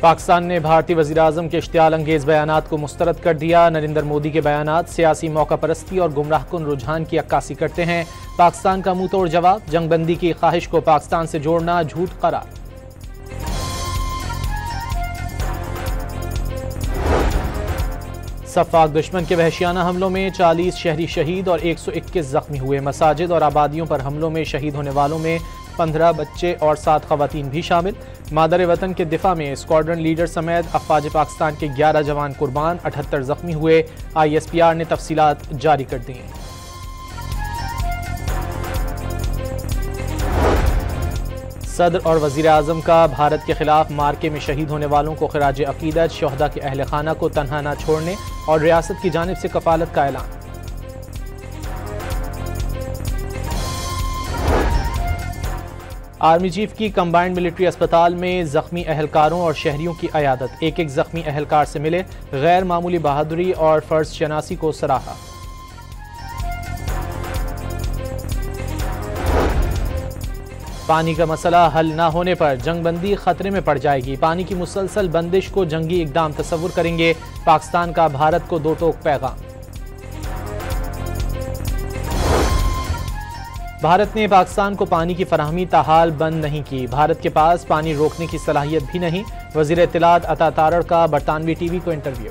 पाकिस्तान ने भारतीय वज़ीर-ए-आज़म के इश्तियाल अंगेज़ बयानात को मुस्तरद कर दिया। नरेंद्र मोदी के बयानात सियासी मौका परस्ती और गुमराहकुन रुझान की अक्कासी करते हैं। पाकिस्तान का मुंह तोड़ जवाब, जंगबंदी की ख्वाहिश को पाकिस्तान से जोड़ना झूठ करार। सफाक दुश्मन के वहशियाना हमलों में 40 शहरी शहीद और 121 जख्मी हुए। मसाजिद और आबादियों पर हमलों में शहीद होने वालों में 15 बच्चे और 7 खवातीन भी शामिल। मादर वतन के दिफा में स्क्वाड्रन लीडर समेत अफवाज पाकिस्तान के 11 जवान कुर्बान, 78 जख्मी हुए। ISPR ने तफसीलात जारी कर दी। सदर और वज़ीर-ए-आज़म का भारत के खिलाफ मार्के में शहीद होने वालों को खिराज अकीदत, शोहदा के अहल खाना को तन्हा न छोड़ने और रियासत की जानिब से कफालत का ऐलान। आर्मी चीफ की कंबाइंड मिलिट्री अस्पताल में जख्मी अहलकारों और शहरियों की अयादत। एक जख्मी अहलकार से मिले, गैर मामूली बहादुरी और फर्ज शनासी को सराहा। पानी का मसला हल न होने पर जंगबंदी खतरे में पड़ जाएगी। पानी की मुसलसल बंदिश को जंगी इकदाम तस्वुर करेंगे। पाकिस्तान का भारत को दो टोक पैगाम। भारत ने पाकिस्तान को पानी की फराहमी ताहाल बंद नहीं की। भारत के पास पानी रोकने की सलाहियत भी नहीं। वज़ीर इत्तलात अता तारड़ का बरतानवी टीवी को इंटरव्यू।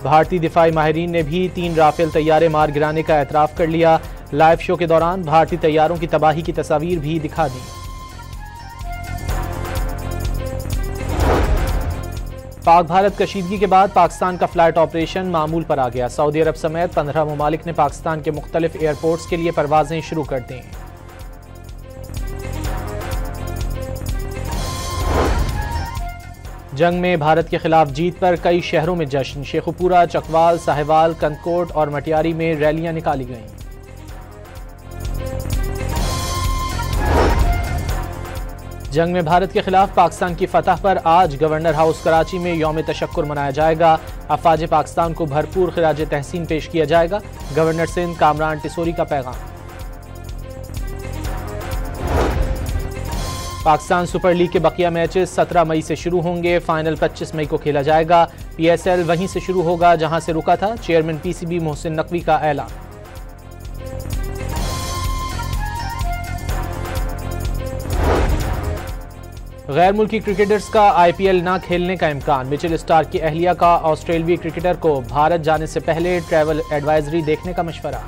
भारतीय दिफाई माहिरीन ने भी 3 राफेल तैयारे मार गिराने का एतराफ़ कर लिया। लाइव शो के दौरान भारतीय तैयारों की तबाही की तस्वीर भी दिखा दी। पाक भारत कशीदगी के बाद पाकिस्तान का फ्लाइट ऑपरेशन मामूल पर आ गया। सऊदी अरब समेत 15 ममालिक ने पाकिस्तान के मुख्तलिफ एयरपोर्ट्स के लिए परवाजें शुरू कर दी। जंग में भारत के खिलाफ जीत पर कई शहरों में जश्न। शेखुपुरा, चकवाल, साहिवाल, कंदकोट और मटियारी में रैलियां निकाली गईं। जंग में भारत के खिलाफ पाकिस्तान की फतह पर आज गवर्नर हाउस कराची में यौम तशक्कुर मनाया जाएगा। अफवाज पाकिस्तान को भरपूर खिराज तहसीन पेश किया जाएगा। गवर्नर सिंध कामरान टिसोरी का पैगाम। पाकिस्तान सुपर लीग के बकिया मैचेस 17 मई से शुरू होंगे। फाइनल 25 मई को खेला जाएगा। PSL वहीं से शुरू होगा जहां से रुका था। चेयरमैन PCB मोहसिन नकवी का ऐलान। गैर मुल्की क्रिकेटर्स का IPL ना खेलने का इम्कान। मिचेल स्टार्क की अहलिया का ऑस्ट्रेलियाई क्रिकेटर को भारत जाने से पहले ट्रैवल एडवाइजरी देखने का मशवरा।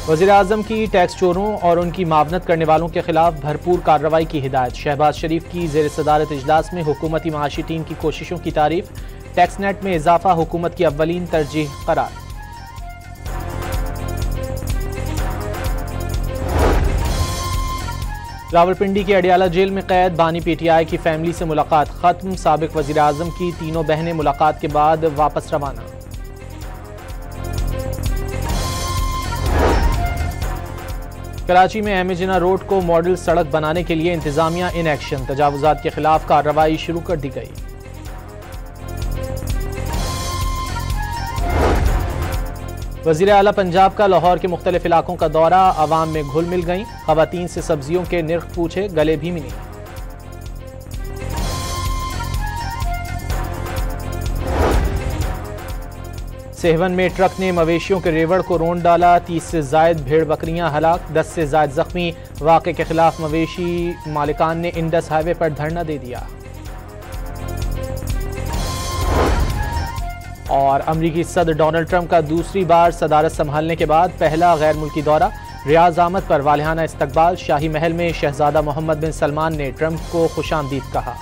वज़ीर-ए-आज़म की टैक्स चोरों और उनकी मावनत करने वालों के खिलाफ भरपूर कार्रवाई की हिदायत। शहबाज शरीफ की ज़ेर सदारत इजलास में हुकूमती माशी टीम की कोशिशों की तारीफ। टैक्स नेट में इजाफा हुकूमत की अव्वलीन तरजीह करार। रावलपिंडी के अडियाला जेल में कैद, बानी PTI की फैमिली से मुलाकात खत्म। साबिक वज़ीर-ए-आज़म की तीनों बहनें मुलाकात के बाद वापस रवाना। कराची में एमेजिना रोड को मॉडल सड़क बनाने के लिए इंतजामिया इन एक्शन। तजावुजात के खिलाफ कार्रवाई शुरू कर दी गई। वज़ीर आला पंजाब का लाहौर के मुख्तलिफ इलाकों का दौरा। आवाम में घुल मिल गईं। खवातीन से सब्जियों के निर्ख पूछे, गले भी मिली। सेहवन में ट्रक ने मवेशियों के रेवड़ को रोंद डाला। 30 से जायद भेड़ बकरियां हलाक, 10 से जायद जख्मी। वाक़े के खिलाफ मवेशी मालिकान ने इंडस हाईवे पर धरना दे दिया। और अमरीकी सदर डोनाल्ड ट्रंप का दूसरी बार सदारत संभालने के बाद पहला गैर मुल्की दौरा। रियाज आमद पर वालिहाना इस्तकबाल। शाही महल में शहजादा मोहम्मद बिन सलमान ने ट्रंप को खुशामदीद कहा।